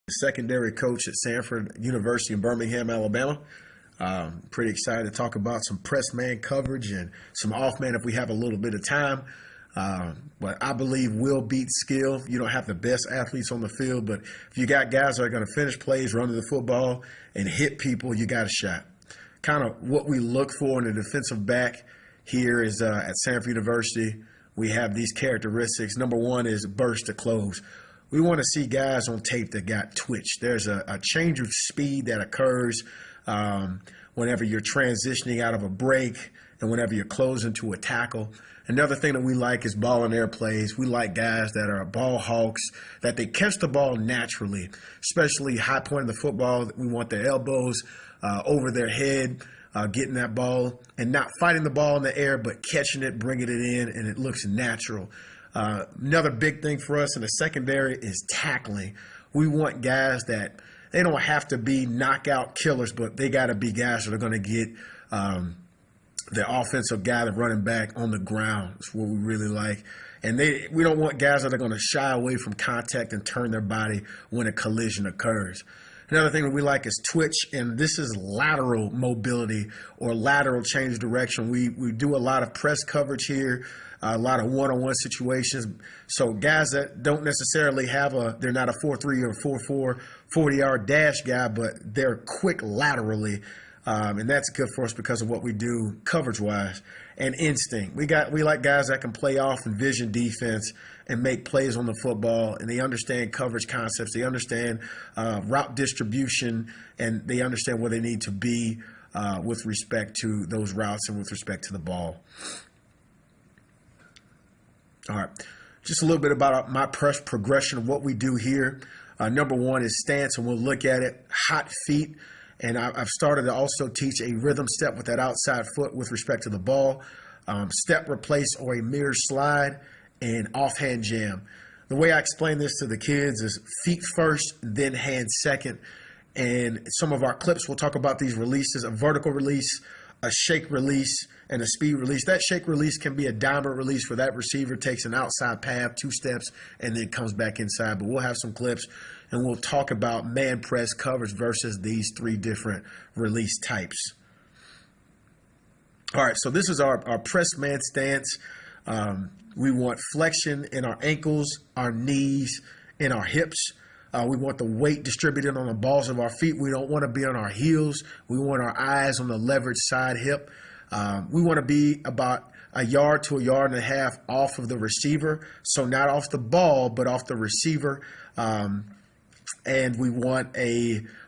Secondary coach at Sanford University in Birmingham, Alabama. Pretty excited to talk about some press man coverage and some off man if we have a little bit of time. But I believe will beat skill. You don't have the best athletes on the field, but if you got guys that are going to finish plays, run to the football, and hit people, you got a shot. Kind of what we look for in a defensive back here is at Sanford University, we have these characteristics. Number one is burst to close. We want to see guys on tape that got twitch. There's a change of speed that occurs whenever you're transitioning out of a break and whenever you're closing to a tackle. Another thing that we like is ball and air plays. We like guys that are ball hawks, that they catch the ball naturally, especially high point of the football. We want their elbows over their head, getting that ball and not fighting the ball in the air, but catching it, bringing it in, and it looks natural. Another big thing for us in the secondary is tackling. We want guys that they don't have to be knockout killers, but they got to be guys that are going to get the offensive guy, the running back, on the ground. That's what we really like. And we don't want guys that are going to shy away from contact and turn their body when a collision occurs. Another thing that we like is twitch, and this is lateral mobility or lateral change direction. We do a lot of press coverage here, a lot of one-on-one situations. So guys that don't necessarily they're not a 4.3 or 4.4 40-yard dash guy, but they're quick laterally. And that's good for us because of what we do coverage-wise and instinct. We like guys that can play off and vision defense and make plays on the football, and they understand coverage concepts. They understand route distribution, and they understand where they need to be with respect to those routes and with respect to the ball. All right, just a little bit about my press progression of what we do here. Number one is stance, and we'll look at it. Hot feet. And I've started to also teach a rhythm step with that outside foot with respect to the ball, step replace or a mirror slide, and offhand jam. The way I explain this to the kids is feet first, then hands second. And some of our clips, we'll talk about these releases: a vertical release, a shake release, and a speed release. That shake release can be a diamond release where that receiver takes an outside path, 2 steps, and then comes back inside. But we'll have some clips, and we'll talk about man press coverage versus these 3 different release types. All right, so this is our press man stance. We want flexion in our ankles, our knees, and our hips. We want the weight distributed on the balls of our feet. We don't want to be on our heels. We want our eyes on the leveraged side hip. We want to be about 1 yard to 1.5 yards off of the receiver. So not off the ball, but off the receiver. And we want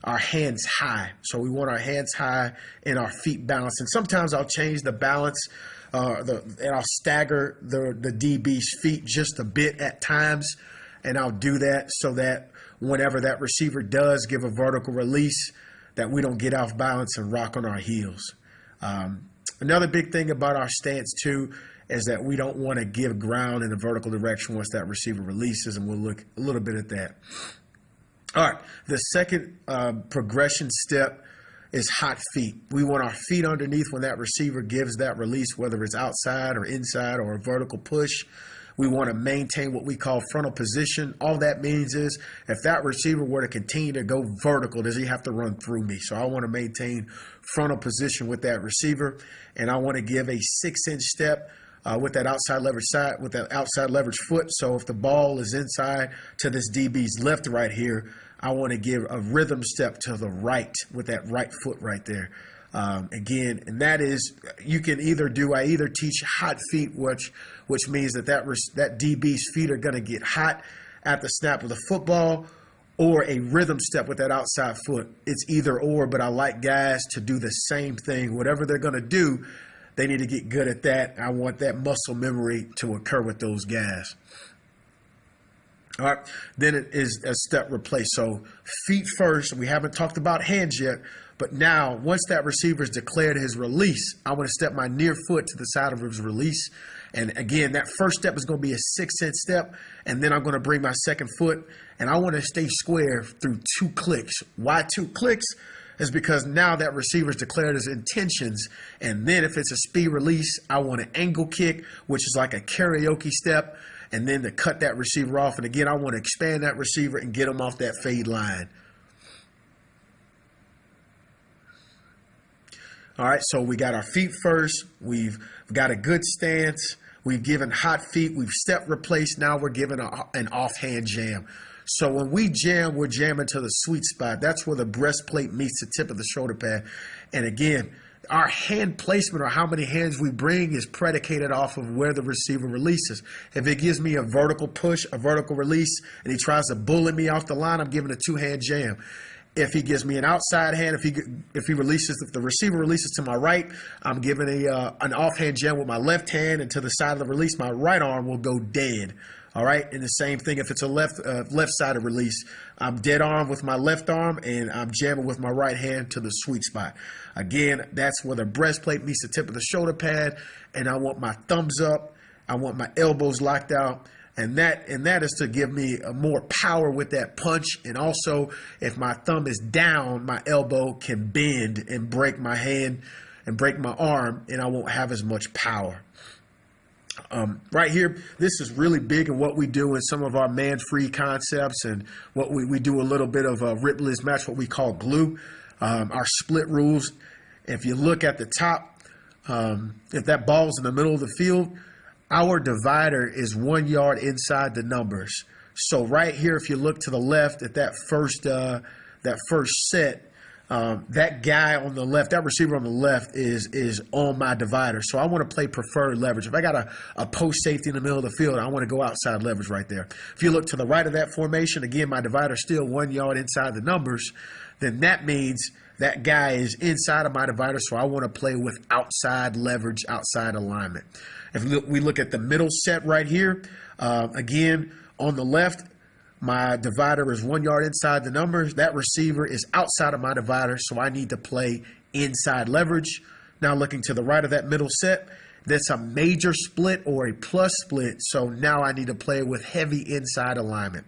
our hands high. So we want our hands high and our feet balanced. And sometimes I'll change the balance and I'll stagger the DB's feet just a bit at times. And I'll do that so that whenever that receiver does give a vertical release, that we don't get off balance and rock on our heels. Another big thing about our stance too is that we don't want to give ground in a vertical direction once that receiver releases, and we'll look a little bit at that. All right, the second progression step is hot feet. We want our feet underneath when that receiver gives that release, whether it's outside or inside or a vertical push. We want to maintain what we call frontal position. All that means is if that receiver were to continue to go vertical, does he have to run through me? So I want to maintain frontal position with that receiver, and I want to give a 6-inch step with that outside leverage foot. So if the ball is inside to this DB's left right here, I want to give a rhythm step to the right with that right foot right there. Again, and that is, you can I either teach hot feet, which means that DB's feet are going to get hot at the snap of the football, or a rhythm step with that outside foot. It's either or, but I like guys to do the same thing. Whatever they're going to do, they need to get good at that. I want that muscle memory to occur with those guys. All right, then it is a step replace. So feet first. We haven't talked about hands yet, but now once that receiver's declared his release, I want to step my near foot to the side of his release. And again, that first step is going to be a 6-inch step, and then I'm going to bring my second foot, and I want to stay square through 2 clicks. Why 2 clicks? Is because now that receiver's declared his intentions, and then if it's a speed release, I want an angle kick, which is like a karaoke step, and then to cut that receiver off. And again, I want to expand that receiver and get him off that fade line. All right, so we got our feet first. We've got a good stance. We've given hot feet. We've step replaced. Now we're giving an offhand jam. So when we jam, we're jamming to the sweet spot. That's where the breastplate meets the tip of the shoulder pad. And again, our hand placement, or how many hands we bring, is predicated off of where the receiver releases. If it gives me a vertical push, a vertical release, and he tries to bully me off the line, I'm giving a two-hand jam. If he gives me an outside hand, if the receiver releases to my right, I'm giving an offhand jam with my left hand, and to the side of the release, my right arm will go dead. All right, and the same thing if it's a left-sided release. I'm dead arm with my left arm, and I'm jamming with my right hand to the sweet spot. Again, that's where the breastplate meets the tip of the shoulder pad, and I want my thumbs up. I want my elbows locked out. And that is to give me more power with that punch. And also, if my thumb is down, my elbow can bend and break my hand and break my arm, and I won't have as much power. Right here, this is really big in what we do in some of our man-free concepts, and what we do a little bit of Ripley's match, what we call glue, our split rules. If you look at the top, if that ball's in the middle of the field, our divider is 1 yard inside the numbers. So right here, if you look to the left at that first set, that guy on the left, that receiver on the left is on my divider. So I want to play preferred leverage. If I got a post safety in the middle of the field, I want to go outside leverage right there. If you look to the right of that formation, again, my divider is still 1 yard inside the numbers. Then that means that guy is inside of my divider, so I want to play with outside leverage, outside alignment. If we look at the middle set right here, again, on the left, my divider is 1 yard inside the numbers. That receiver is outside of my divider, so I need to play inside leverage. Now looking to the right of that middle set, that's a major split or a plus split, so now I need to play with heavy inside alignment.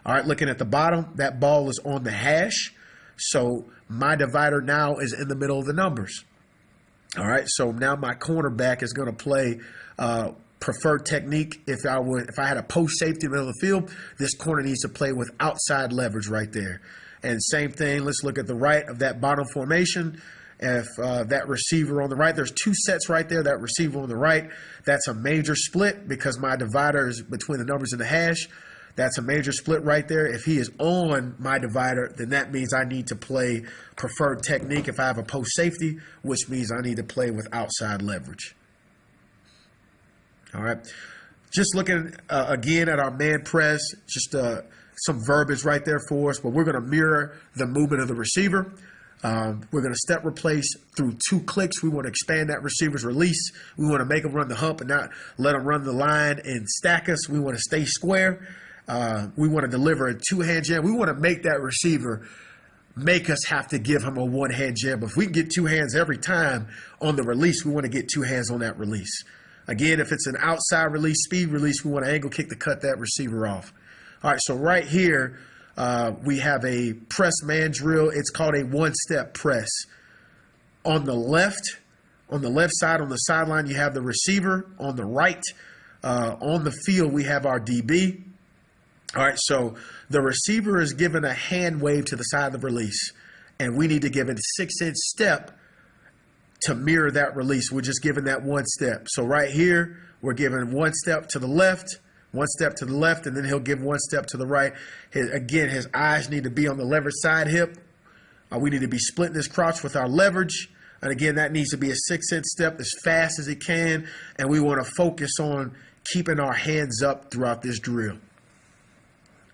All right, looking at the bottom, that ball is on the hash, so my divider now is in the middle of the numbers. All right, so now my cornerback is going to play preferred technique. If I had a post safety in the middle of the field, this corner needs to play with outside leverage right there. And same thing, let's look at the right of that bottom formation. If that receiver on the right, there's two sets right there. That receiver on the right, that's a major split because my divider is between the numbers and the hash. That's a major split right there. If he is on my divider, then that means I need to play preferred technique if I have a post safety, which means I need to play with outside leverage. All right. Just looking again at our man press, just some verbiage right there for us, but we're going to mirror the movement of the receiver. We're going to step replace through 2 clicks. We want to expand that receiver's release. We want to make them run the hump and not let them run the line and stack us. We want to stay square. We want to deliver a 2-hand jam. We want to make that receiver make us have to give him a 1-hand jam. If we can get 2 hands every time on the release, we want to get 2 hands on that release. Again, if it's an outside release, speed release, we want an angle kick to cut that receiver off. All right, so right here, we have a press man drill. It's called a 1-step press. On the left side, on the sideline, you have the receiver. On the right, on the field, we have our DB. All right, so the receiver is given a hand wave to the side of the release, and we need to give it a 6-inch step to mirror that release. We're just giving that 1 step. So right here, we're giving 1 step to the left, 1 step to the left, and then he'll give 1 step to the right. Again, his eyes need to be on the leverage side hip. We need to be splitting his crotch with our leverage. And again, that needs to be a 6-inch step as fast as it can. And we want to focus on keeping our hands up throughout this drill.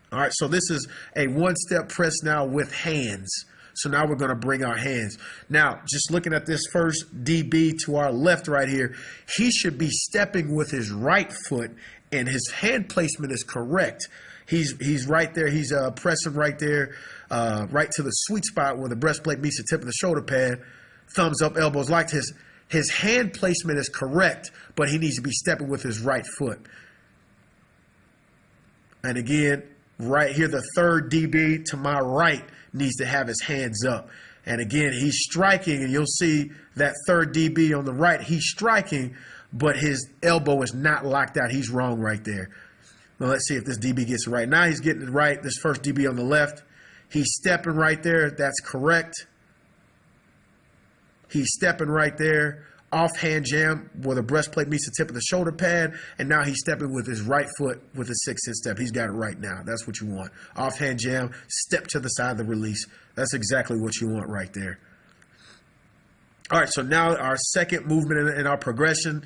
All right, so this is a 1-step press now with hands. So now we're going to bring our hands. Now, just looking at this first DB to our left right here, he should be stepping with his right foot, and his hand placement is correct. He's right there. He's pressing right there, right to the sweet spot where the breastplate meets the tip of the shoulder pad. Thumbs up, elbows locked. His hand placement is correct, but he needs to be stepping with his right foot. And again, right here, the third DB to my right needs to have his hands up. And again, he's striking, and you'll see that third DB on the right, he's striking, but his elbow is not locked out. He's wrong right there. Now let's see if this DB gets it right. Now he's getting it right. This first DB on the left, he's stepping right there. That's correct. He's stepping right there. Offhand jam where the breastplate meets the tip of the shoulder pad, and now he's stepping with his right foot with a 6-inch step. He's got it right now. That's what you want. Offhand jam, step to the side of the release. That's exactly what you want right there. All right, so now our second movement in our progression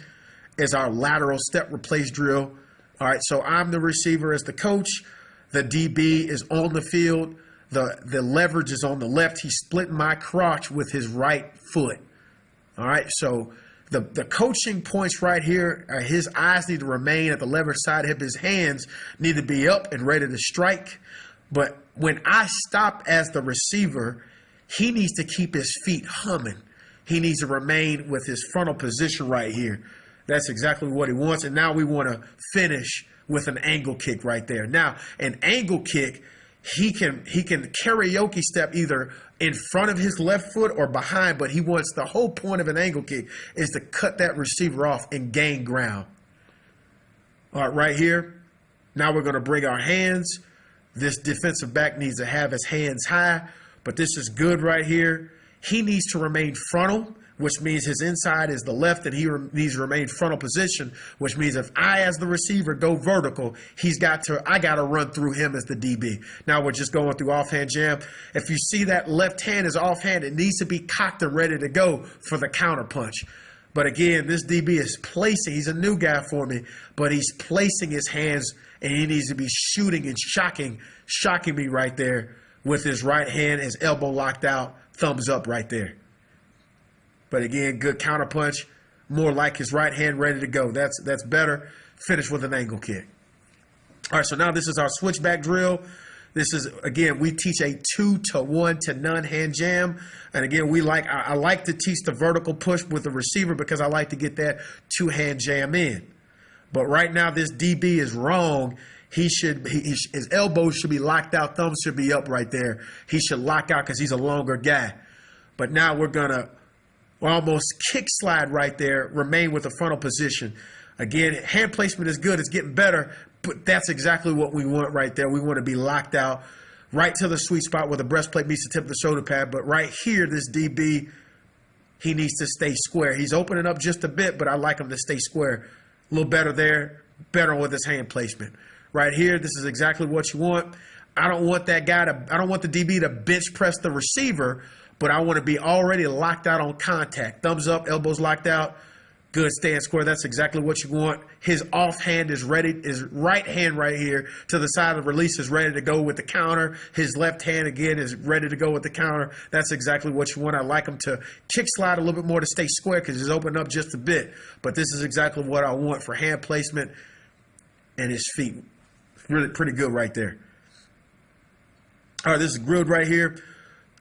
is our lateral step replace drill. All right, so I'm the receiver as the coach. The DB is on the field. The leverage is on the left. He's splitting my crotch with his right foot. All right, so the coaching points right here, his eyes need to remain at the leverage side hip. His hands need to be up and ready to strike. But when I stop as the receiver, he needs to keep his feet humming. He needs to remain with his frontal position right here. That's exactly what he wants. And now we want to finish with an angle kick right there. Now, an angle kick, he can karaoke step either in front of his left foot or behind, but he wants the whole point of an angle kick is to cut that receiver off and gain ground. All right, right here. Now we're going to bring our hands. This defensive back needs to have his hands high, but this is good right here. He needs to remain frontal, which means his inside is the left, and he needs to remain frontal position, which means if I, as the receiver, go vertical, I got to run through him as the DB. Now we're just going through offhand jam. If you see that left hand is offhand, it needs to be cocked and ready to go for the counter punch. But again, this DB is placing, he's a new guy for me, but he's placing his hands, and he needs to be shooting and shocking me right there with his right hand, his elbow locked out, thumbs up right there. But again, good counter punch, more like his right hand ready to go. That's better. Finish with an angle kick. All right, so now this is our switchback drill. This is, again, we teach a 2 to 1 to none hand jam. And again, I like to teach the vertical push with the receiver because I like to get that 2-hand jam in. But right now, this DB is wrong. His elbows should be locked out, thumbs should be up right there. He should lock out because he's a longer guy. But now we're almost kick slide right there, remain with the frontal position. Again, hand placement is good. It's getting better, but that's exactly what we want right there. We want to be locked out right to the sweet spot where the breastplate meets the tip of the shoulder pad. But right here, this DB, he needs to stay square. He's opening up just a bit, but I like him to stay square. A little better there, better with his hand placement. Right here, this is exactly what you want. I don't want the DB to bench press the receiver, but I want to be already locked out on contact. Thumbs up, elbows locked out. Good, stand square. That's exactly what you want. His offhand is ready. His right hand right here to the side of the release is ready to go with the counter. His left hand, again, is ready to go with the counter. That's exactly what you want. I like him to kick slide a little bit more to stay square because he's opened up just a bit. But this is exactly what I want for hand placement and his feet. Really pretty good right there. All right, this is grilled right here.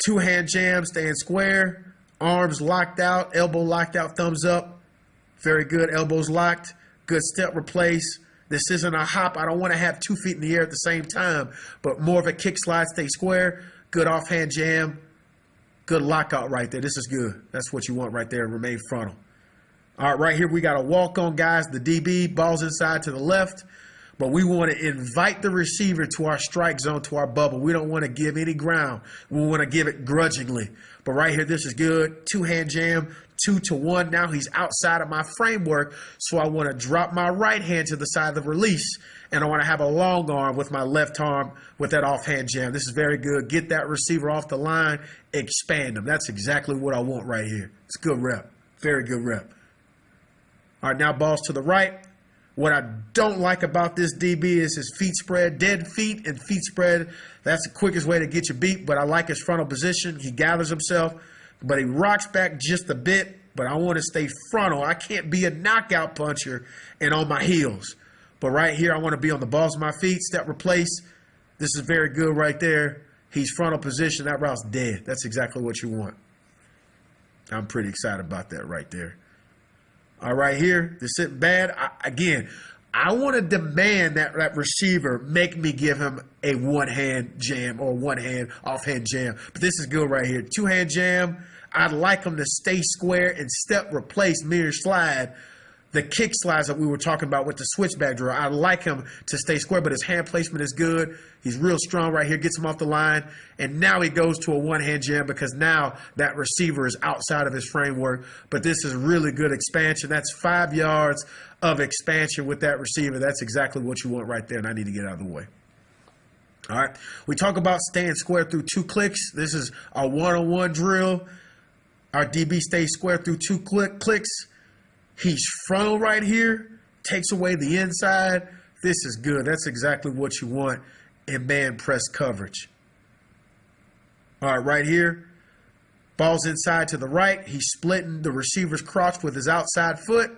2-hand jam, stand square. Arms locked out, elbow locked out, thumbs up. Very good, elbows locked. Good step replace. This isn't a hop. I don't want to have 2 feet in the air at the same time, but more of a kick slide, stay square. Good offhand jam. Good lockout right there. This is good. That's what you want right there. Remain frontal. All right, right here we got a walk-on, guys. The DB, ball's inside to the left. But we want to invite the receiver to our strike zone, to our bubble. We don't want to give any ground. We want to give it grudgingly. But right here, this is good. 2-hand jam, 2 to 1. Now he's outside of my framework, so I want to drop my right hand to the side of the release, and I want to have a long arm with my left arm with that offhand jam. This is very good. Get that receiver off the line, expand him. That's exactly what I want right here. It's a good rep. Very good rep. All right, now balls to the right. What I don't like about this DB is his feet spread. Dead feet and feet spread, that's the quickest way to get you beat, but I like his frontal position. He gathers himself, but he rocks back just a bit, but I want to stay frontal. I can't be a knockout puncher and on my heels. But right here, I want to be on the balls of my feet, step replace. This is very good right there. He's frontal position. That route's dead. That's exactly what you want. I'm pretty excited about that right there. All right, here, this isn't bad. I want to demand that receiver make me give him a 1-hand jam or 1-hand offhand jam. But this is good right here. 2-hand jam. I'd like him to stay square and step replace mirror slide. the kick slides that we were talking about with the switchback drill. I like him to stay square, but his hand placement is good. He's real strong right here, gets him off the line. And now he goes to a one-hand jam because now that receiver is outside of his framework. But this is really good expansion. That's 5 yards of expansion with that receiver. That's exactly what you want right there, and I need to get out of the way. All right, we talk about staying square through 2 clicks. This is our one-on-one drill. Our DB stays square through 2 clicks. He's frontal right here, takes away the inside. This is good. That's exactly what you want in man press coverage. All right, right here, ball's inside to the right. He's splitting the receiver's crotch with his outside foot.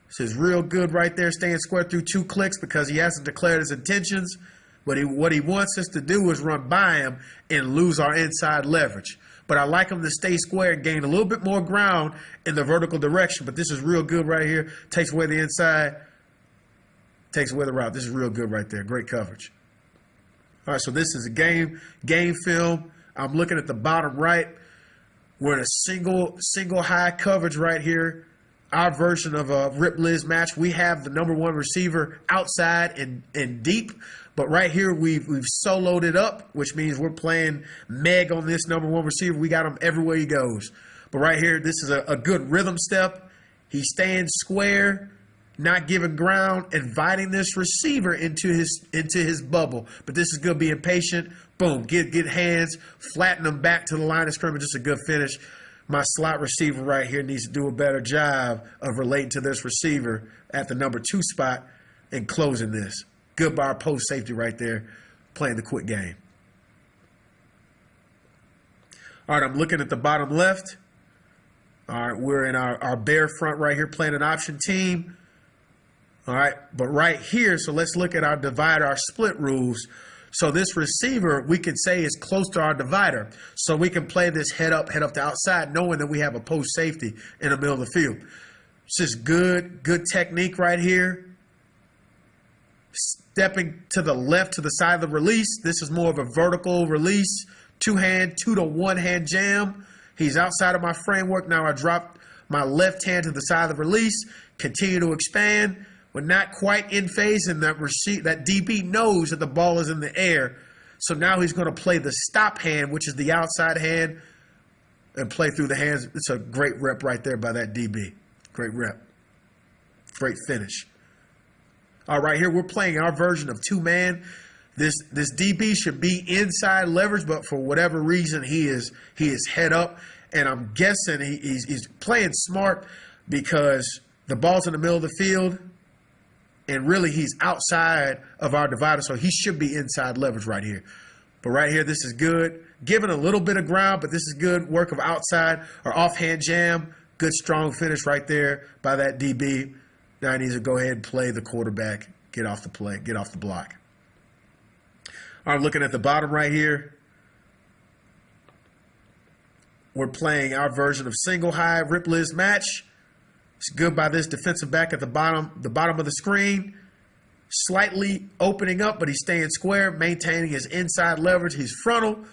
This is real good right there, staying square through 2 clicks because he hasn't declared his intentions. But what he wants us to do is run by him and lose our inside leverage. But I like him to stay square and gain a little bit more ground in the vertical direction. But this is real good right here. Takes away the inside, takes away the route. This is real good right there. Great coverage. All right, so this is a game film. I'm looking at the bottom right. We're in a single high coverage right here. Our version of a rip Liz match. We have the number 1 receiver outside and deep. But right here, we've soloed it up, which means we're playing Meg on this number 1 receiver. We got him everywhere he goes. But right here, this is a good rhythm step. He's staying square, not giving ground, inviting this receiver into his bubble. But this is good, being patient. Boom, get hands, flatten them back to the line of scrimmage. Just a good finish. My slot receiver right here needs to do a better job of relating to this receiver at the number 2 spot and closing this. Good by our post safety right there, playing the quick game. All right, I'm looking at the bottom left. All right, we're in our bear front right here, playing an option team. All right, but right here, so let's look at our divider, our split rules. So this receiver, we can say, is close to our divider. So we can play this head up to outside, knowing that we have a post safety in the middle of the field. It's just good technique right here. Stepping to the left to the side of the release. This is more of a vertical release. 2 to 1 hand jam. He's outside of my framework. Now I drop my left hand to the side of the release. Continue to expand. We're not quite in phase, and that DB knows that the ball is in the air. So now he's going to play the stop hand, which is the outside hand, and play through the hands. It's a great rep right there by that DB. Great rep. Great finish. All right, here we're playing our version of 2-man. This DB should be inside leverage, but for whatever reason, he is head up. And I'm guessing he's playing smart because the ball's in the middle of the field. And really, he's outside of our divider, so he should be inside leverage right here. But right here, this is good. Giving a little bit of ground, but this is good work of outside or offhand jam. Good, strong finish right there by that DB. Now he needs to go ahead and play the quarterback, get off the play, get off the block. All right, looking at the bottom right here. We're playing our version of single high rip Liz match. It's good by this defensive back at the bottom of the screen. Slightly opening up, but he's staying square, maintaining his inside leverage. He's frontal.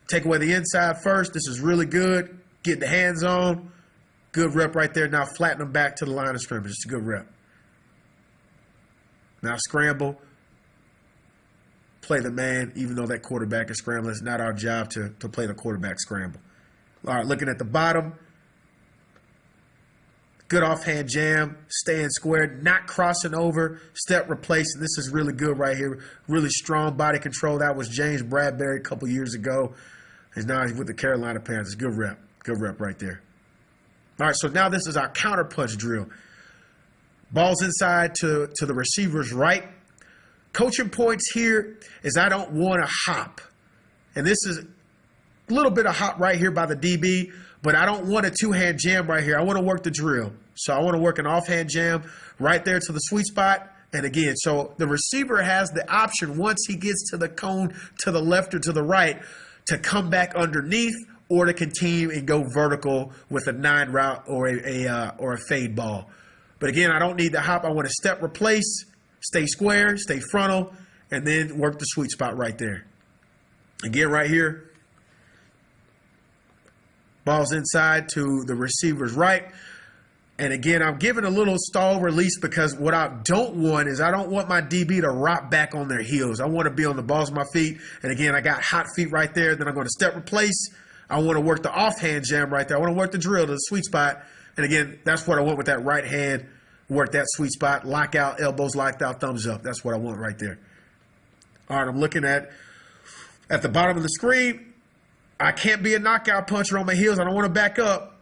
Take away the inside first. This is really good. Get the hands on. Good rep right there. Now flatten him back to the line of scrimmage. It's a good rep. Now scramble. Play the man, even though that quarterback is scrambling. It's not our job to play the quarterback scramble. All right, looking at the bottom. Good offhand jam, staying square, not crossing over, step replacing. This is really good right here. Really strong body control. That was James Bradbury a couple years ago. And now he's with the Carolina Panthers. Good rep. Good rep right there. All right, so now this is our counter punch drill. Ball's inside to the receiver's right. Coaching points here is I don't want to hop. And this is a little bit of hop right here by the DB. But I don't want a 2-hand jam right here. I want to work the drill. So I want to work an offhand jam right there to the sweet spot. And again, so the receiver has the option once he gets to the cone to the left or to the right to come back underneath or to continue and go vertical with a 9 route or a fade ball. But again, I don't need the hop. I want to step replace, stay square, stay frontal, and then work the sweet spot right there. Again, right here. Ball's inside to the receiver's right. And again, I'm giving a little stall release because what I don't want is I don't want my DB to rock back on their heels. I want to be on the balls of my feet. And again, I got hot feet right there. Then I'm going to step replace. I want to work the offhand jam right there. I want to work the drill to the sweet spot. And again, that's what I want with that right hand. Work that sweet spot. Lock out, elbows locked out, thumbs up. That's what I want right there. All right, I'm looking at the bottom of the screen. I can't be a knockout puncher on my heels. I don't want to back up.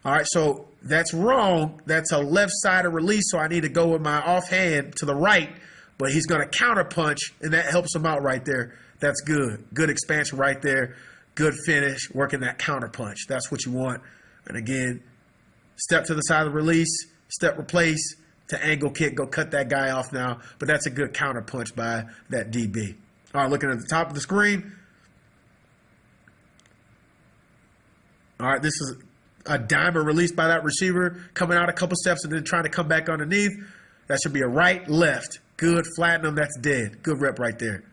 All right, so that's wrong. That's a left-sided release, so I need to go with my offhand to the right, but he's going to counter punch, and that helps him out right there. That's good. Good expansion right there. Good finish, working that counter punch. That's what you want. And again, step to the side of the release, step replace to angle kick, go cut that guy off now. But that's a good counter punch by that DB. All right, looking at the top of the screen. All right, this is a diamond release by that receiver, coming out a couple steps and then trying to come back underneath. That should be a right, left. Good, flatten them, that's dead. Good rep right there.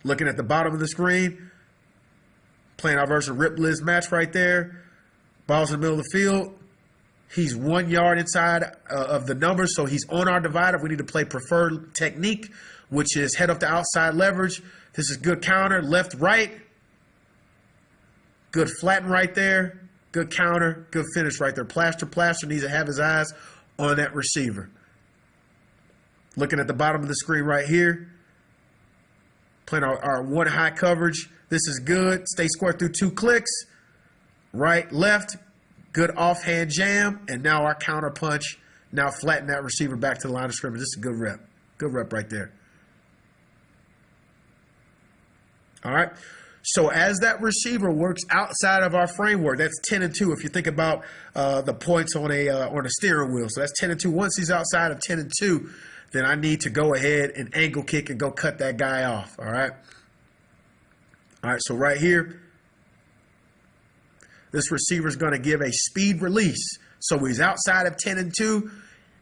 Looking at the bottom of the screen, playing our versus Rip Liz match right there. Ball's in the middle of the field. He's 1 yard inside of the numbers, so he's on our divider. We need to play preferred technique, which is head up to outside leverage. This is good counter, left, right. Good flatten right there. Good counter, good finish right there. Plaster needs to have his eyes on that receiver. Looking at the bottom of the screen right here. Playing our one high coverage. This is good. Stay square through 2 clicks. Right, left. Good offhand jam. And now our counter punch. Now flatten that receiver back to the line of scrimmage. This is a good rep. Good rep right there. All right. So as that receiver works outside of our framework, that's 10 and 2. If you think about the points on a steering wheel, so that's 10 and 2. Once he's outside of 10 and 2, then I need to go ahead and angle kick and go cut that guy off. All right. All right. So right here, this receiver is going to give a speed release. So he's outside of 10 and 2.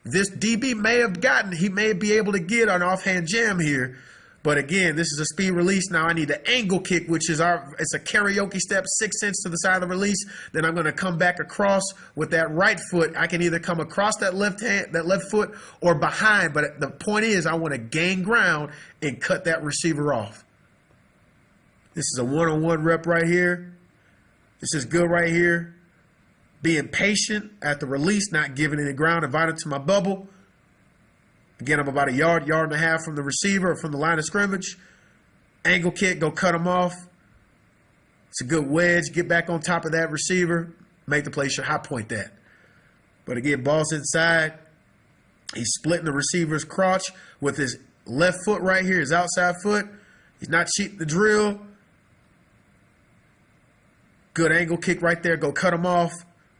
This DB he may be able to get an offhand jam here. But again, this is a speed release. Now I need to angle kick, which is it's a karaoke step, 6 cents to the side of the release. Then I'm going to come back across with that right foot. I can either come across that left foot, or behind. But the point is, I want to gain ground and cut that receiver off. This is a one-on-one rep right here. This is good right here. Being patient at the release, not giving any ground, inviting to my bubble. Again, I'm about a yard and a half from the receiver or from the line of scrimmage. Angle kick, go cut him off. It's a good wedge. Get back on top of that receiver. Make the play, should high point that. But again, ball's inside. He's splitting the receiver's crotch with his left foot right here, his outside foot. He's not cheating the drill. Good angle kick right there. Go cut him off.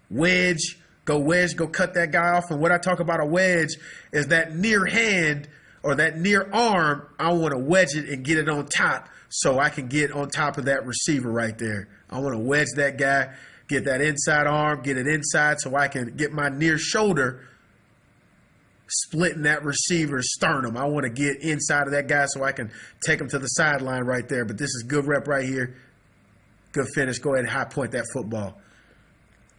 Wedge. Go wedge, go cut that guy off. And what I talk about a wedge is that near hand or that near arm, I want to wedge it and get it on top so I can get on top of that receiver right there. I want to wedge that guy, get that inside arm, get it inside so I can get my near shoulder splitting that receiver's sternum. I want to get inside of that guy so I can take him to the sideline right there. But this is good rep right here. Good finish. Go ahead and high point that football.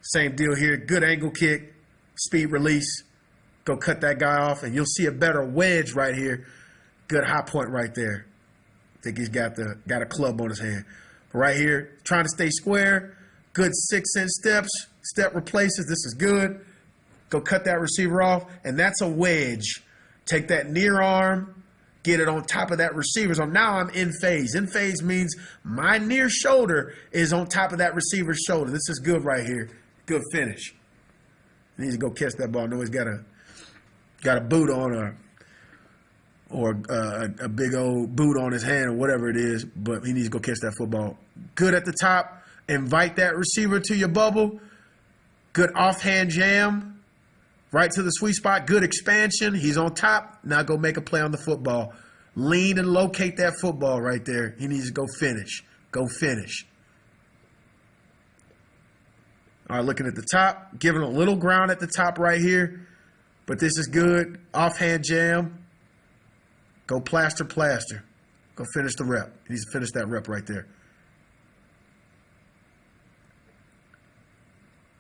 Same deal here. Good angle kick, speed release. Go cut that guy off, and you'll see a better wedge right here. Good high point right there. I think he's got a club on his hand. Right here, trying to stay square. Good 6 inch steps. Step replaces. This is good. Go cut that receiver off, and that's a wedge. Take that near arm, get it on top of that receiver. So now I'm in phase. In phase means my near shoulder is on top of that receiver's shoulder. This is good right here. Good finish. He needs to go catch that ball. No, he's got a boot on or a big old boot on his hand or whatever it is, but he needs to go catch that football. Good at the top. Invite that receiver to your bubble. Good offhand jam. Right to the sweet spot. Good expansion. He's on top. Now go make a play on the football. Lean and locate that football right there. He needs to go finish. Go finish. All right, looking at the top, giving a little ground at the top right here, but this is good. Offhand jam. Go plaster. Go finish the rep. He needs to finish that rep right there.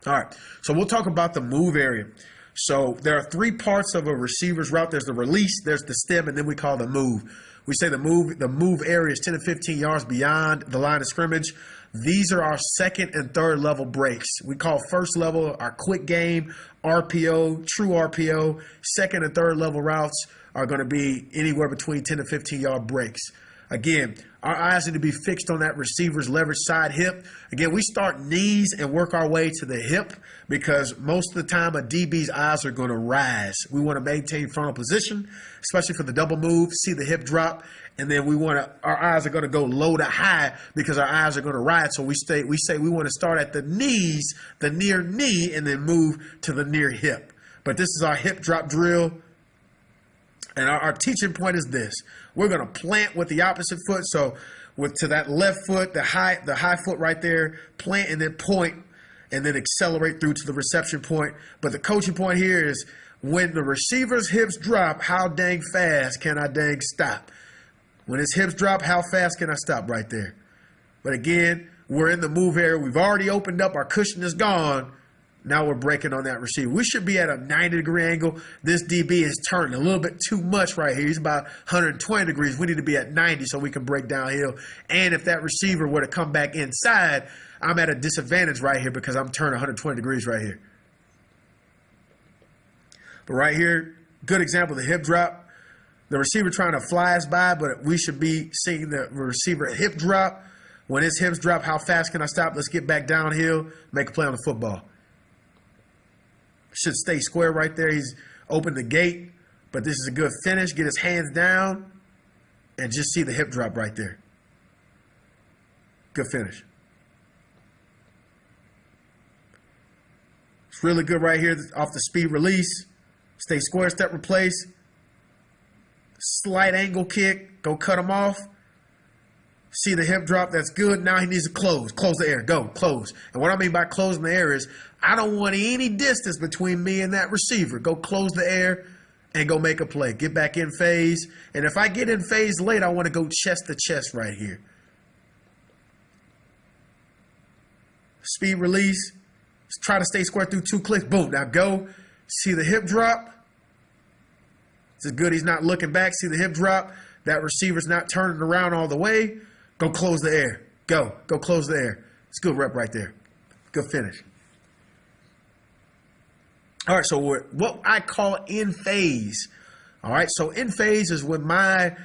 All right, so we'll talk about the move area. So there are three parts of a receiver's route. There's the release, there's the stem, and then we call the move. We say the move area is 10 to 15 yards beyond the line of scrimmage. These are our second and third level breaks. We call first level our quick game, RPO, true RPO. Second and third level routes are going to be anywhere between 10 to 15 yard breaks. Again, our eyes need to be fixed on that receiver's leverage side hip. Again, we start knees and work our way to the hip because most of the time a DB's eyes are going to rise. We want to maintain frontal position, especially for the double move, see the hip drop, and then our eyes are going to go low to high because our eyes are going to rise. So we say we want to start at the knees, the near knee, and then move to the near hip. But this is our hip drop drill. And our teaching point is this. We're going to plant with the opposite foot. So to that left foot, the high foot right there, plant and then point and then accelerate through to the reception point. But the coaching point here is when the receiver's hips drop, how dang fast can I dang stop? When his hips drop, how fast can I stop right there? But again, we're in the move area. We've already opened up. Our cushion is gone. Now we're breaking on that receiver. We should be at a 90-degree angle. This DB is turning a little bit too much right here. He's about 120 degrees. We need to be at 90 so we can break downhill. And if that receiver were to come back inside, I'm at a disadvantage right here because I'm turning 120 degrees right here. But right here, good example, the hip drop. The receiver trying to fly us by, but we should be seeing the receiver hip drop. When his hips drop, how fast can I stop? Let's get back downhill, make a play on the football. Should stay square right there. He's opened the gate, but this is a good finish. Get his hands down and just see the hip drop right there. Good finish. It's really good right here off the speed release. Stay square, step replace. Slight angle kick. Go cut him off. See the hip drop. That's good. Now he needs to close. Close the air. Go. Close. And what I mean by closing the air is I don't want any distance between me and that receiver. Go close the air and go make a play. Get back in phase. And if I get in phase late, I want to go chest to chest right here. Speed release. Try to stay square through 2 clicks. Boom. Now go. See the hip drop. It's good he's not looking back. See the hip drop. That receiver's not turning around all the way. Go close the air. Go close the air. It's a good rep right there. Good finish. All right, so what I call in phase. All right, so in phase is when my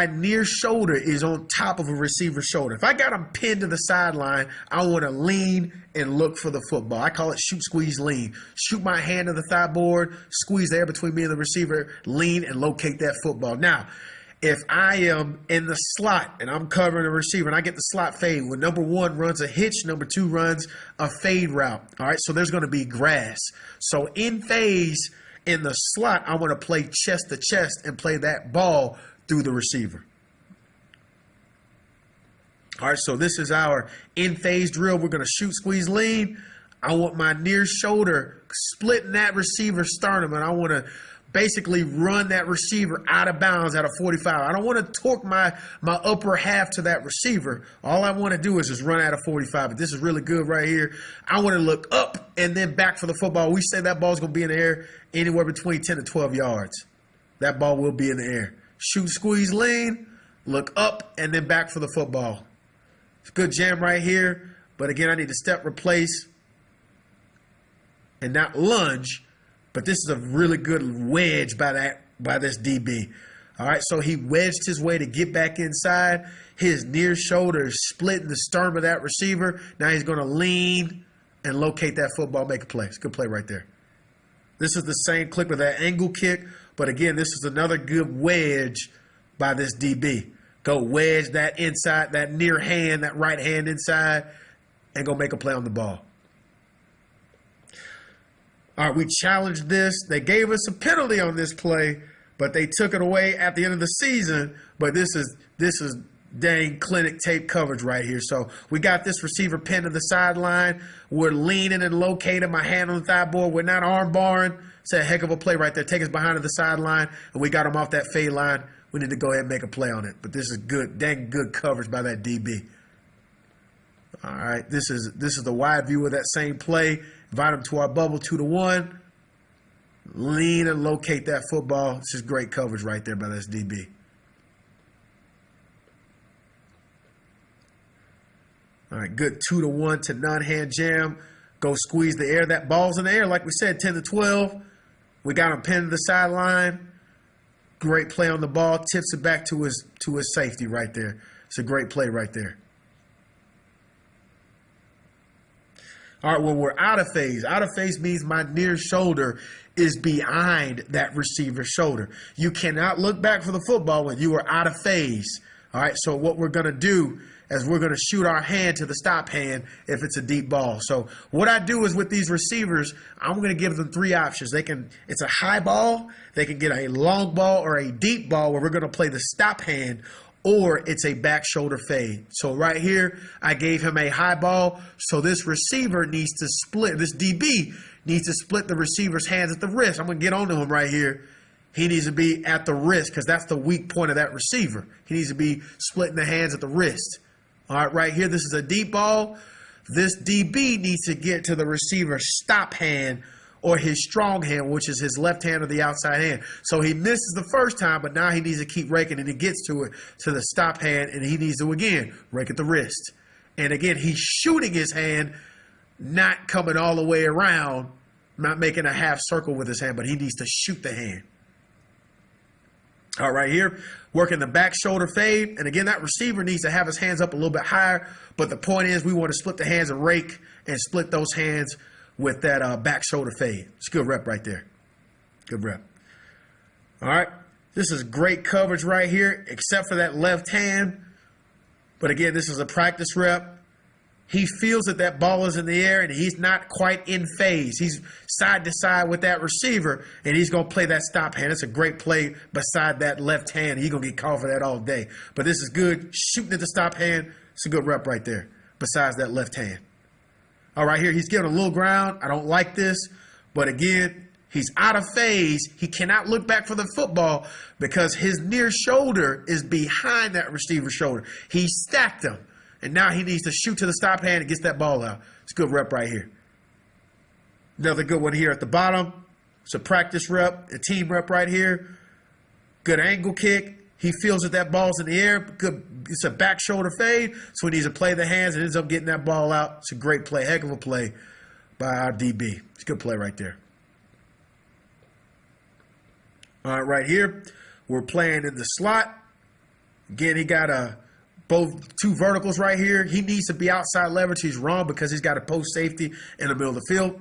near shoulder is on top of a receiver's shoulder. If I got him pinned to the sideline, I want to lean and look for the football. I call it shoot, squeeze, lean. Shoot my hand to the thigh board, squeeze the air between me and the receiver, lean and locate that football. Now, if I am in the slot and I'm covering a receiver and I get the slot fade, when number 1 runs a hitch, number 2 runs a fade route. All right, so there's going to be grass. So in phase, in the slot, I want to play chest to chest and play that ball through the receiver. All right, so this is our in phase drill. We're going to shoot, squeeze, lean. I want my near shoulder splitting that receiver's sternum, and I want to basically run that receiver out of bounds at a 45. I don't want to torque my upper half to that receiver. All I want to do is just run out of 45. But this is really good right here. I want to look up and then back for the football. We say that ball's going to be in the air anywhere between 10 to 12 yards. That ball will be in the air. Shoot, squeeze, lean, look up, and then back for the football. It's a good jam right here. But again, I need to step, replace, and not lunge. But this is a really good wedge by this DB. All right, so he wedged his way to get back inside. His near shoulder is splitting the sternum of that receiver. Now he's going to lean and locate that football, make a play. It's a good play right there. This is the same click with that angle kick. But again, this is another good wedge by this DB. Go wedge that inside, that near hand, that right hand inside, and go make a play on the ball. All right, we challenged this. They gave us a penalty on this play, but they took it away at the end of the season. But this is dang clinic tape coverage right here. So we got this receiver pinned to the sideline. We're leaning and locating, my hand on the thigh board. We're not arm barring. It's a heck of a play right there. Take us behind to the sideline, and we got him off that fade line. We need to go ahead and make a play on it. But this is good, dang good coverage by that DB. All right, this is the wide view of that same play. Invite him to our bubble, 2-1. Lean and locate that football. This is great coverage right there by this DB. All right, good 2-1 to none hand jam. Go squeeze the air. That ball's in the air, like we said, 10-12. We got him pinned to the sideline. Great play on the ball. Tips it back to his safety right there. It's a great play right there. All right, well, we're out of phase. Out of phase means my near shoulder is behind that receiver's shoulder. You cannot look back for the football when you are out of phase. All right, so what we're going to do is we're going to shoot our hand to the stop hand if it's a deep ball. So what I do is with these receivers, I'm going to give them three options. It's a high ball, they can get a long ball or a deep ball where we're going to play the stop hand, or it's a back shoulder fade. So right here, I gave him a high ball. So this receiver needs to split, this DB needs to split the receiver's hands at the wrist. I'm going to get onto him right here. He needs to be at the wrist because that's the weak point of that receiver. He needs to be splitting the hands at the wrist. All right, right here, this is a deep ball. This DB needs to get to the receiver's stop hand or his strong hand, which is his left hand or the outside hand. So he misses the first time, but now he needs to keep raking, and he gets to it, to the stop hand, and he needs to, again, rake at the wrist. And again, he's shooting his hand, not coming all the way around, not making a half circle with his hand, but he needs to shoot the hand. All right, here, working the back shoulder fade. And again, that receiver needs to have his hands up a little bit higher. But the point is we want to split the hands and rake and split those hands with that back shoulder fade. It's a good rep right there. Good rep. All right, this is great coverage right here, except for that left hand. But again, this is a practice rep. He feels that that ball is in the air, and he's not quite in phase. He's side to side with that receiver, and he's going to play that stop hand. It's a great play beside that left hand. He's going to get called for that all day. But this is good. Shooting at the stop hand, it's a good rep right there, besides that left hand. All right, here, he's giving a little ground. I don't like this. But again, he's out of phase. He cannot look back for the football because his near shoulder is behind that receiver's shoulder. He stacked him. And now he needs to shoot to the stop hand and gets that ball out. It's a good rep right here. Another good one here at the bottom. It's a practice rep, a team rep right here. Good angle kick. He feels that that ball's in the air. Good. It's a back shoulder fade, so he needs to play the hands and ends up getting that ball out. It's a great play, heck of a play by our DB. It's a good play right there. All right, right here, we're playing in the slot. Again, he got both two verticals right here. He needs to be outside leverage. He's wrong because he's got a post safety in the middle of the field.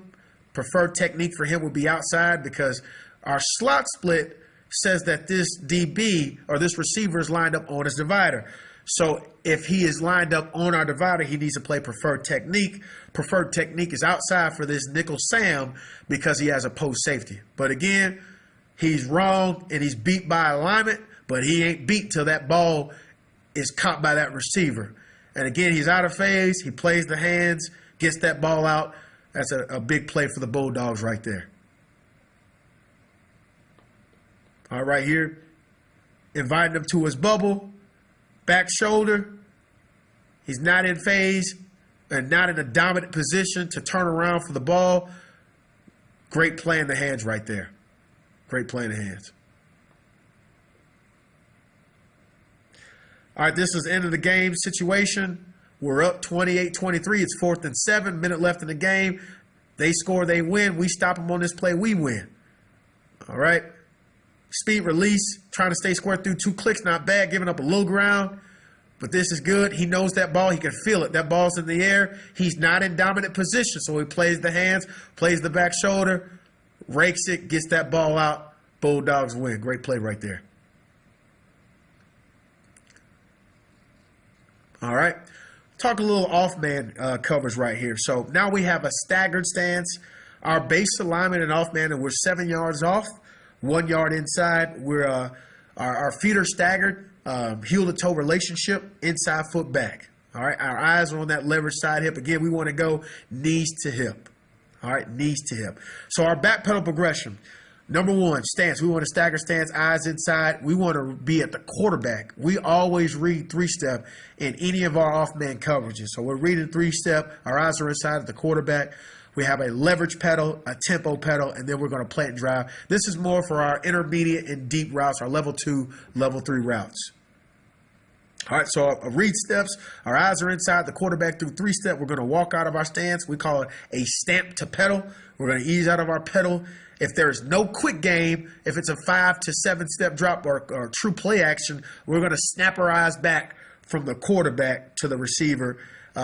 Preferred technique for him would be outside because our slot split says that this DB or this receiver is lined up on his divider. So if he is lined up on our divider, he needs to play preferred technique. Preferred technique is outside for this nickel Sam because he has a post safety. But again, he's wrong and he's beat by alignment, but he ain't beat till that ball is caught by that receiver. And again, he's out of phase. He plays the hands, gets that ball out. That's a big play for the Bulldogs right there. All right, here, inviting him to his bubble, back shoulder. He's not in phase and not in a dominant position to turn around for the ball. Great play in the hands right there. Great play in the hands. All right, this is end of the game situation. We're up 28-23. It's 4th and 7, minute left in the game. They score, they win. We stop them on this play, we win. All right. Speed release, trying to stay square through 2 clicks, not bad. Giving up a little ground, but this is good. He knows that ball. He can feel it. That ball's in the air. He's not in dominant position, so he plays the hands, plays the back shoulder, rakes it, gets that ball out. Bulldogs win. Great play right there. All right. Talk a little off-man coverage right here. So now we have a staggered stance. Our base alignment and off-man, and we're 7 yards off, 1 yard inside. We're our feet are staggered, heel to toe relationship, inside foot back. All right. Our eyes are on that leverage side hip. Again, we want to go knees to hip. All right, knees to hip. So our back pedal progression. Number one, stance. We want to stagger stance, eyes inside. We want to be at the quarterback. We always read three-step in any of our off-man coverages. So we're reading three-step. Our eyes are inside of the quarterback. We have a leverage pedal, a tempo pedal, and then we're going to plant and drive. This is more for our intermediate and deep routes, our level 2, level 3 routes. All right, so our read steps, our eyes are inside the quarterback through three-step. We're going to walk out of our stance. We call it a stamp to pedal. We're going to ease out of our pedal. If there's no quick game, if it's a 5 to 7 step drop or true play action, we're going to snap our eyes back from the quarterback to the receiver,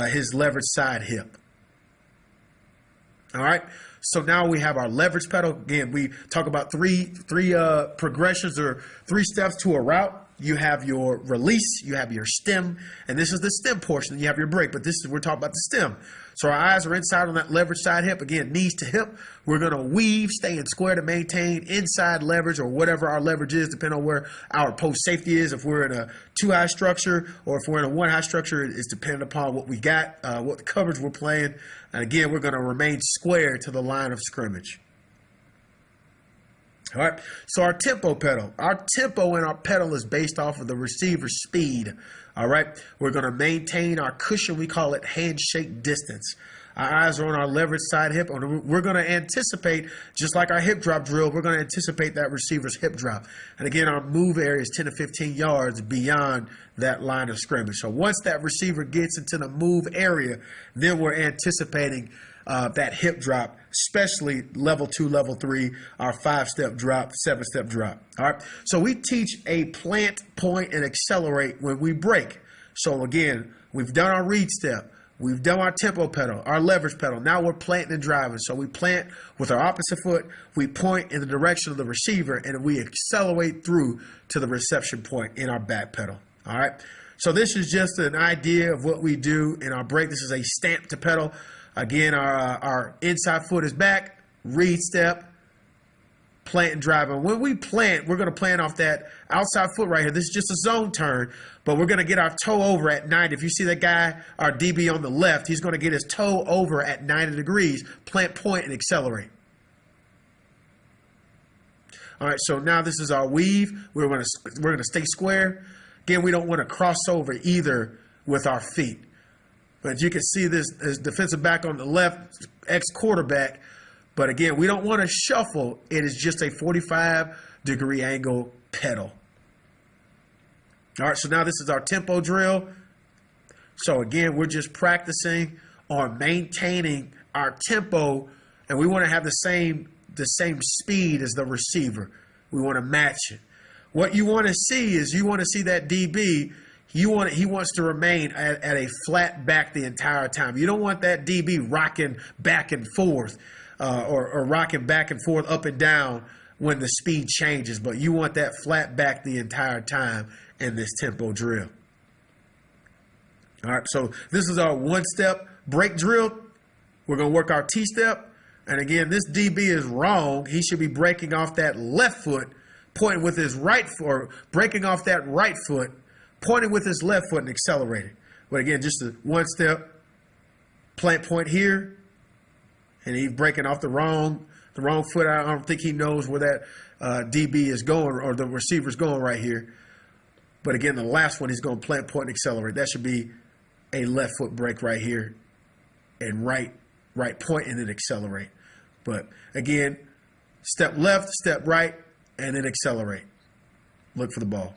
his leverage side hip. All right, so now we have our leverage pedal. Again, we talk about three progressions or three steps to a route. You have your release, you have your stem, and this is the stem portion. You have your break, but we're talking about the stem. So our eyes are inside on that leverage side hip. Again, knees to hip. We're going to weave, stay in square to maintain inside leverage or whatever our leverage is, depending on where our post safety is. If we're in a 2-high structure or if we're in a 1-high structure, it's dependent upon what we got, what the coverage we're playing. And again, we're going to remain square to the line of scrimmage. All right, so our tempo pedal. Our tempo and our pedal is based off of the receiver's speed. All right, we're going to maintain our cushion. We call it handshake distance. Our eyes are on our leverage side hip. We're going to anticipate, just like our hip drop drill, we're going to anticipate that receiver's hip drop. And again, our move area is 10 to 15 yards beyond that line of scrimmage. So once that receiver gets into the move area, then we're anticipating that hip drop, especially level 2, level 3, our 5-step drop, 7-step drop. All right. So we teach a plant, point, and accelerate when we break. So again, we've done our read step. We've done our tempo pedal, our leverage pedal. Now we're planting and driving. So we plant with our opposite foot. We point in the direction of the receiver, and we accelerate through to the reception point in our back pedal. All right. So this is just an idea of what we do in our break. This is a stamp to pedal. Again, our inside foot is back, read step, plant and drive. And when we plant, we're going to plant off that outside foot right here. This is just a zone turn, but we're going to get our toe over at 90. If you see that guy, our DB on the left, he's going to get his toe over at 90 degrees, plant, point, and accelerate. All right, so now this is our weave. We're going to stay square. Again, we don't want to cross over either with our feet. But you can see this defensive back on the left, ex-quarterback. But again, we don't want to shuffle. It is just a 45-degree angle pedal. All right, so now this is our tempo drill. So again, we're just practicing on maintaining our tempo, and we want to have the same speed as the receiver. We want to match it. What you want to see is you want to see that DB. He wants to remain at a flat back the entire time. You don't want that DB rocking back and forth or rocking back and forth up and down when the speed changes, but you want that flat back the entire time in this tempo drill. All right, so this is our 1-step break drill. We're going to work our T-step. And again, this DB is wrong. He should be breaking off that left foot, pointing with his right foot, or breaking off that right foot, pointing with his left foot and accelerating. But again, just a 1-step, plant point here, and he's breaking off the wrong foot. I don't think he knows where that DB is going or the receiver's going right here. But again, the last one, he's going to plant, point, and accelerate. That should be a left foot break right here, and right point, and then accelerate. But again, step left, step right, and then accelerate. Look for the ball.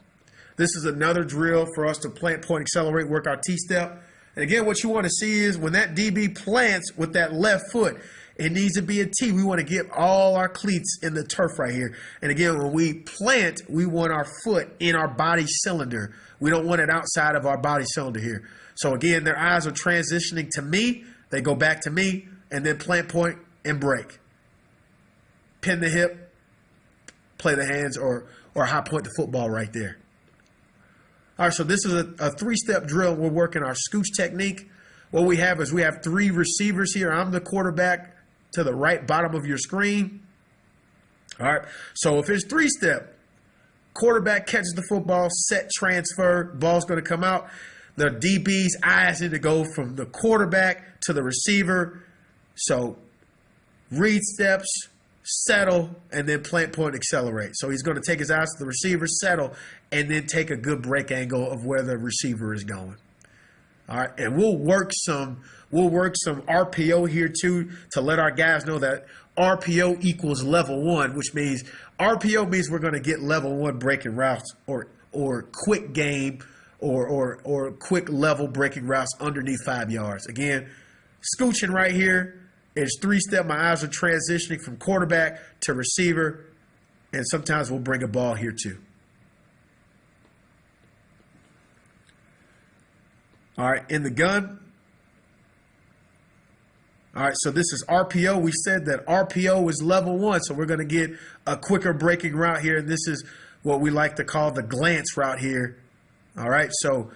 This is another drill for us to plant, point, accelerate, work our T-step. And again, what you want to see is when that DB plants with that left foot, it needs to be a T. We want to get all our cleats in the turf right here. And again, when we plant, we want our foot in our body cylinder. We don't want it outside of our body cylinder here. So again, their eyes are transitioning to me. They go back to me, and then plant, point, and break. Pin the hip, play the hands, or high point the football right there. All right, so this is a 3-step drill. We're working our scooch technique. What we have is we have 3 receivers here. I'm the quarterback to the right bottom of your screen. All right, so if it's 3-step, quarterback catches the football, set, transfer, ball's going to come out. The DB's eyes need to go from the quarterback to the receiver. So read steps, settle, and then plant, point, accelerate. So he's going to take his eyes to the receiver, settle, and then take a good break angle of where the receiver is going. All right, and we'll work some RPO here too to let our guys know that RPO equals level one, which means RPO means we're going to get level one breaking routes or quick game or quick level breaking routes underneath 5 yards. Again, scooching right here is 3-step. My eyes are transitioning from quarterback to receiver, and sometimes we'll bring a ball here too. All right, in the gun. All right, so this is RPO. We said that RPO is level one, so we're going to get a quicker breaking route here, and this is what we like to call the glance route here. All right, so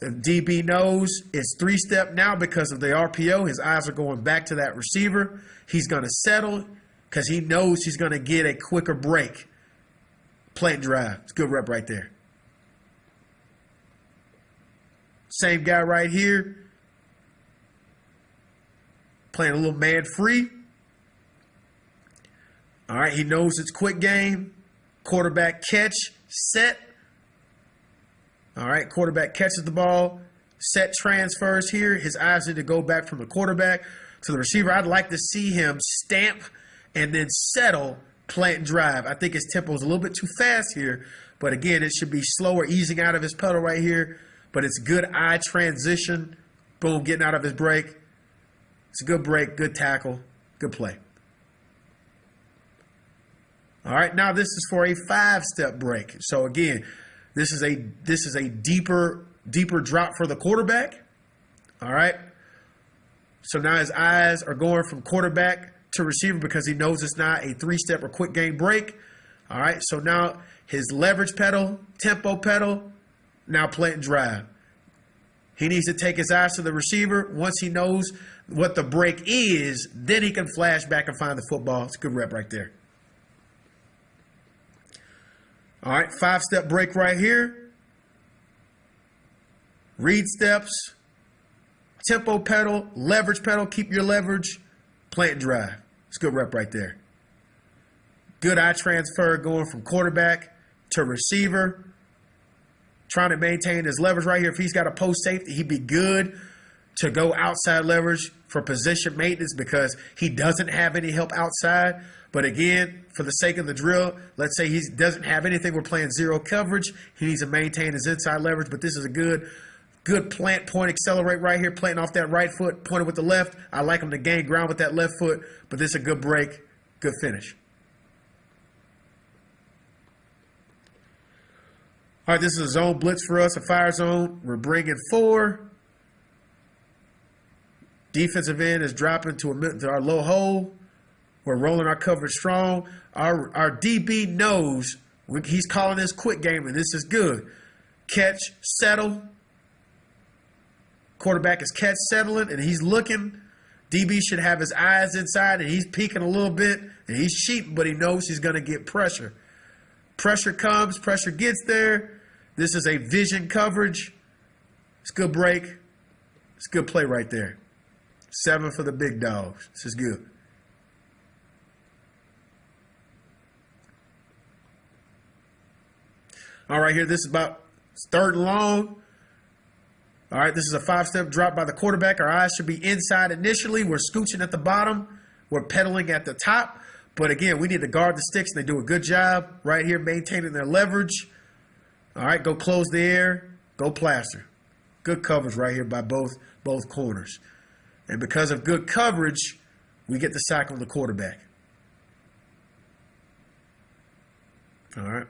the DB knows it's 3-step now because of the RPO. His eyes are going back to that receiver. He's going to settle because he knows he's going to get a quicker break. Plant drive. It's a good rep right there. Same guy right here. Playing a little man free. All right, he knows it's quick game. Quarterback catch, set. All right, quarterback catches the ball. Set transfers here. His eyes need to go back from the quarterback to the receiver. I'd like to see him stamp and then settle, plant drive. I think his tempo is a little bit too fast here. But again, it should be slower, easing out of his pedal right here. But it's good eye transition. Boom, getting out of his break. It's a good break, good tackle, good play. All right, now this is for a 5-step break. So again, this is a deeper drop for the quarterback. All right. So now his eyes are going from quarterback to receiver because he knows it's not a 3-step or quick game break. All right. So now his leverage pedal, tempo pedal, now plant drive. He needs to take his eyes to the receiver. Once he knows what the break is, then he can flash back and find the football. It's a good rep right there. All right, 5-step break right here. Read steps, tempo pedal, leverage pedal, keep your leverage, plant drive. It's a good rep right there. Good eye transfer going from quarterback to receiver. Trying to maintain his leverage right here. If he's got a post safety, he'd be good to go outside leverage for position maintenance because he doesn't have any help outside. But again, for the sake of the drill, let's say he doesn't have anything. We're playing zero coverage. He needs to maintain his inside leverage. But this is a good plant, point, accelerate right here. Planting off that right foot, pointed with the left. I like him to gain ground with that left foot. But this is a good break, good finish. All right, this is a zone blitz for us, a fire zone. We're bringing 4. Defensive end is dropping to our low hole. We're rolling our coverage strong. Our DB knows he's calling this quick game, and this is good. Catch, settle. Quarterback is catch, settling, and he's looking. DB should have his eyes inside, and he's peeking a little bit, and he's cheating, but he knows he's going to get pressure. Pressure comes, pressure gets there. This is a vision coverage. It's a good break. It's a good play right there. 7 for the big dogs. This is good. All right, here, this is about 3rd and long. All right, this is a 5-step drop by the quarterback. Our eyes should be inside initially. We're scooching at the bottom. We're pedaling at the top. But again, we need to guard the sticks, and they do a good job right here maintaining their leverage. All right, go close the air, go plaster. Good coverage right here by both corners. And because of good coverage, we get the sack on the quarterback. All right.